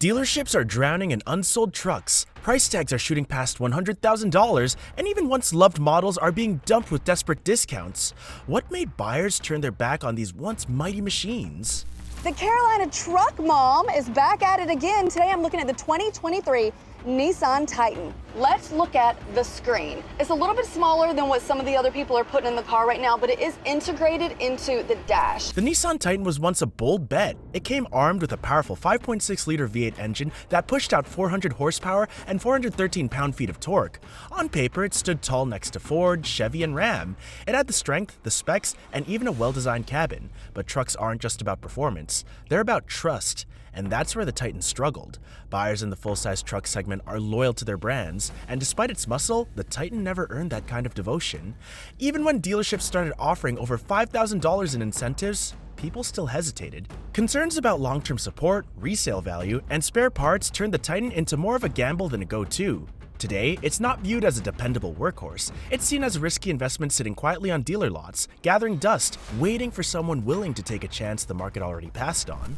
Dealerships are drowning in unsold trucks, price tags are shooting past $100,000, and even once loved models are being dumped with desperate discounts. What made buyers turn their back on these once mighty machines? The Carolina truck mom is back at it again. Today I'm looking at the 2023 Nissan Titan. Let's look at the screen. It's a little bit smaller than what some of the other people are putting in the car right now, but it is integrated into the dash. The Nissan Titan was once a bold bet. It came armed with a powerful 5.6-liter V8 engine that pushed out 400 horsepower and 413 pound-feet of torque. On paper, it stood tall next to Ford, Chevy, and Ram. It had the strength, the specs, and even a well-designed cabin. But trucks aren't just about performance. They're about trust. And that's where the Titan struggled. Buyers in the full-size truck segment are loyal to their brands, and despite its muscle, the Titan never earned that kind of devotion. Even when dealerships started offering over $5,000 in incentives, people still hesitated. Concerns about long-term support, resale value, and spare parts turned the Titan into more of a gamble than a go-to. Today, it's not viewed as a dependable workhorse. It's seen as a risky investment sitting quietly on dealer lots, gathering dust, waiting for someone willing to take a chance the market already passed on.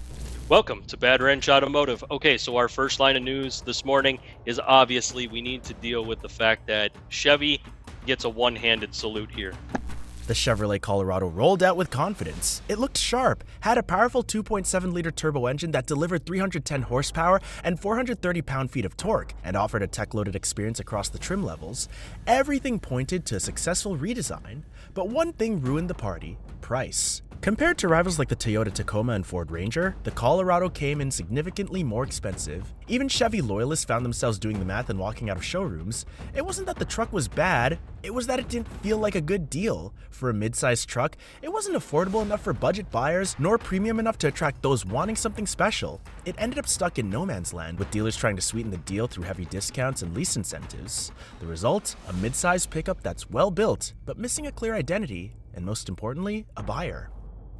Welcome to Bad Wrench Automotive. Okay, so our first line of news this morning is obviously we need to deal with the fact that Chevy gets a one-handed salute here. The Chevrolet Colorado rolled out with confidence. It looked sharp, had a powerful 2.7-liter turbo engine that delivered 310 horsepower and 430 pound-feet of torque, and offered a tech-loaded experience across the trim levels. Everything pointed to a successful redesign, but one thing ruined the party: price. Compared to rivals like the Toyota Tacoma and Ford Ranger, the Colorado came in significantly more expensive. Even Chevy loyalists found themselves doing the math and walking out of showrooms. It wasn't that the truck was bad, it was that it didn't feel like a good deal. For a mid-sized truck, it wasn't affordable enough for budget buyers, nor premium enough to attract those wanting something special. It ended up stuck in no man's land, with dealers trying to sweeten the deal through heavy discounts and lease incentives. The result? A mid-sized pickup that's well-built, but missing a clear identity, and most importantly, a buyer.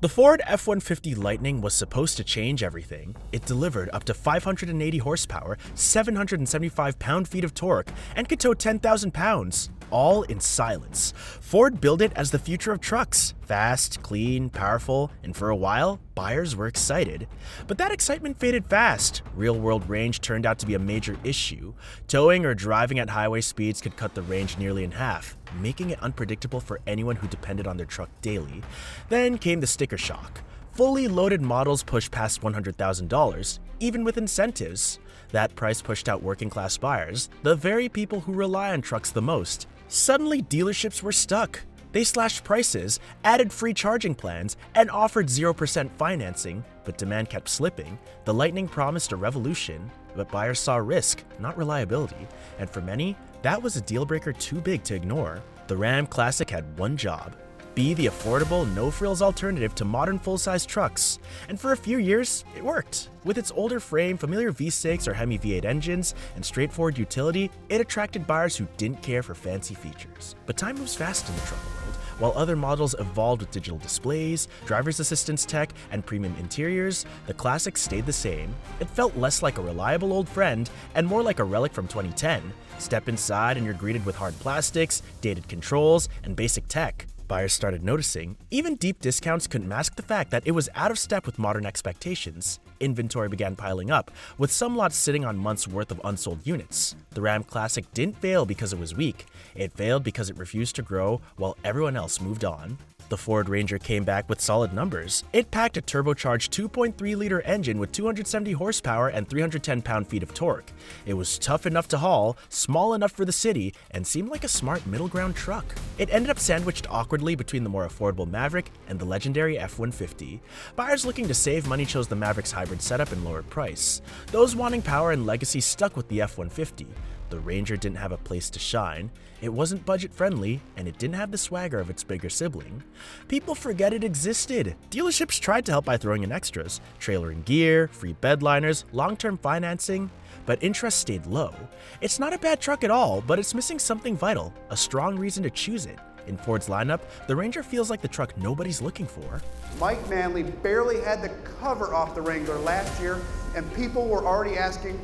The Ford F-150 Lightning was supposed to change everything. It delivered up to 580 horsepower, 775 pound-feet of torque, and could tow 10,000 pounds, all in silence. Ford billed it as the future of trucks: fast, clean, powerful, and for a while, buyers were excited. But that excitement faded fast. Real-world range turned out to be a major issue. Towing or driving at highway speeds could cut the range nearly in half, making it unpredictable for anyone who depended on their truck daily. Then came the sticker shock. Fully loaded models pushed past $100,000, even with incentives. That price pushed out working-class buyers, the very people who rely on trucks the most. Suddenly, dealerships were stuck. They slashed prices, added free charging plans, and offered 0% financing, but demand kept slipping. The Lightning promised a revolution, but buyers saw risk, not reliability, and for many, that was a deal-breaker too big to ignore. The Ram Classic had one job: be the affordable, no-frills alternative to modern full-size trucks. And for a few years, it worked. With its older frame, familiar V6 or Hemi V8 engines, and straightforward utility, it attracted buyers who didn't care for fancy features. But time moves fast in the truck world. While other models evolved with digital displays, driver's assistance tech, and premium interiors, the Classic stayed the same. It felt less like a reliable old friend and more like a relic from 2010. Step inside and you're greeted with hard plastics, dated controls, and basic tech. Buyers started noticing. Even deep discounts couldn't mask the fact that it was out of step with modern expectations. Inventory began piling up, with some lots sitting on months' worth of unsold units. The Ram Classic didn't fail because it was weak. It failed because it refused to grow while everyone else moved on. The Ford Ranger came back with solid numbers. It packed a turbocharged 2.3-liter engine with 270 horsepower and 310 pound-feet of torque. It was tough enough to haul, small enough for the city, and seemed like a smart middle-ground truck. It ended up sandwiched awkwardly between the more affordable Maverick and the legendary F-150. Buyers looking to save money chose the Maverick's hybrid setup and lower price. Those wanting power and legacy stuck with the F-150. The Ranger didn't have a place to shine. It wasn't budget-friendly, and it didn't have the swagger of its bigger sibling. People forget it existed. Dealerships tried to help by throwing in extras: trailer and gear, free bed liners, long-term financing, but interest stayed low. It's not a bad truck at all, but it's missing something vital: a strong reason to choose it. In Ford's lineup, the Ranger feels like the truck nobody's looking for. Mike Manley barely had the cover off the Wrangler last year, and people were already asking,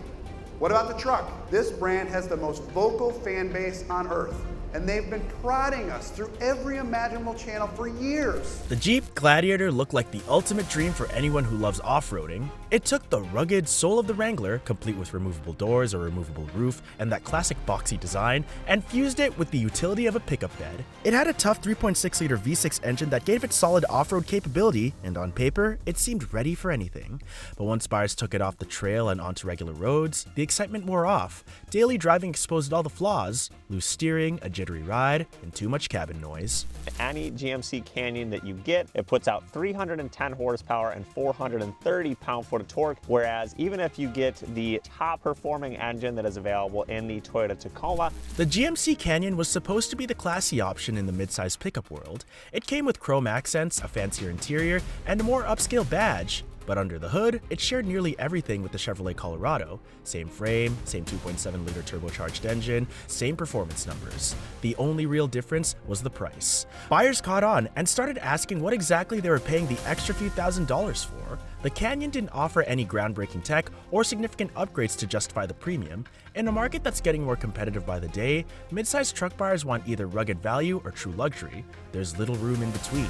what about the truck? This brand has the most vocal fan base on earth, and they've been prodding us through every imaginable channel for years. The Jeep Gladiator looked like the ultimate dream for anyone who loves off-roading. It took the rugged soul of the Wrangler, complete with removable doors or removable roof and that classic boxy design, and fused it with the utility of a pickup bed. It had a tough 3.6-liter V6 engine that gave it solid off-road capability, and on paper, it seemed ready for anything. But once buyers took it off the trail and onto regular roads, the excitement wore off. Daily driving exposed all the flaws: loose steering, a jittery ride, and too much cabin noise. Any GMC Canyon that you get, it puts out 310 horsepower and 430 pound-foot of torque, whereas even if you get the top performing engine that is available in the Toyota Tacoma. The GMC Canyon was supposed to be the classy option in the midsize pickup world. It came with chrome accents, a fancier interior, and a more upscale badge. But under the hood, it shared nearly everything with the Chevrolet Colorado. Same frame, same 2.7-liter turbocharged engine, same performance numbers. The only real difference was the price. Buyers caught on and started asking what exactly they were paying the extra few $1,000s for. The Canyon didn't offer any groundbreaking tech or significant upgrades to justify the premium. In a market that's getting more competitive by the day, midsize truck buyers want either rugged value or true luxury. There's little room in between.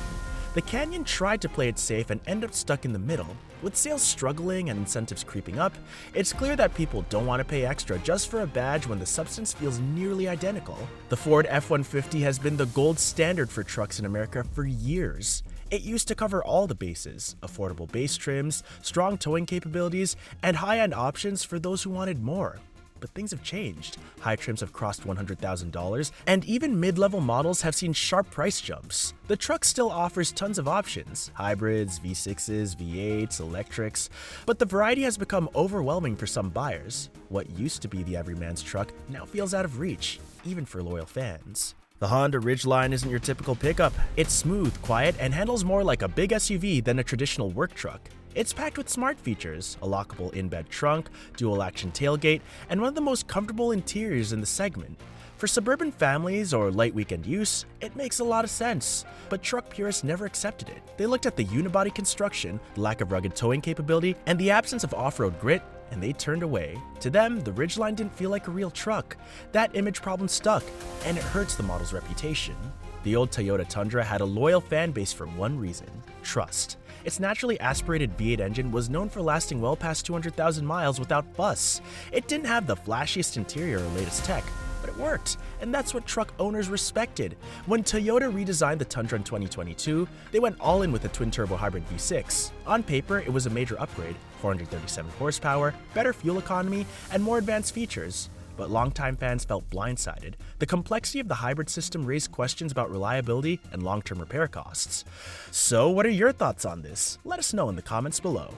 The Canyon tried to play it safe and ended up stuck in the middle. With sales struggling and incentives creeping up, it's clear that people don't want to pay extra just for a badge when the substance feels nearly identical. The Ford F-150 has been the gold standard for trucks in America for years. It used to cover all the bases: affordable base trims, strong towing capabilities, and high-end options for those who wanted more. But things have changed. High trims have crossed $100,000, and even mid-level models have seen sharp price jumps. The truck still offers tons of options: hybrids, V6s, V8s, electrics, but the variety has become overwhelming for some buyers. What used to be the everyman's truck now feels out of reach, even for loyal fans. The Honda Ridgeline isn't your typical pickup. It's smooth, quiet, and handles more like a big SUV than a traditional work truck. It's packed with smart features: a lockable in-bed trunk, dual-action tailgate, and one of the most comfortable interiors in the segment. For suburban families or light weekend use, it makes a lot of sense. But truck purists never accepted it. They looked at the unibody construction, the lack of rugged towing capability, and the absence of off-road grit, and they turned away. To them, the Ridgeline didn't feel like a real truck. That image problem stuck, and it hurts the model's reputation. The old Toyota Tundra had a loyal fan base for one reason: trust. Its naturally aspirated V8 engine was known for lasting well past 200,000 miles without fuss. It didn't have the flashiest interior or latest tech, but it worked, and that's what truck owners respected. When Toyota redesigned the Tundra in 2022, they went all in with a twin-turbo hybrid V6. On paper, it was a major upgrade: 437 horsepower, better fuel economy, and more advanced features. But longtime fans felt blindsided. The complexity of the hybrid system raised questions about reliability and long-term repair costs. So what are your thoughts on this? Let us know in the comments below.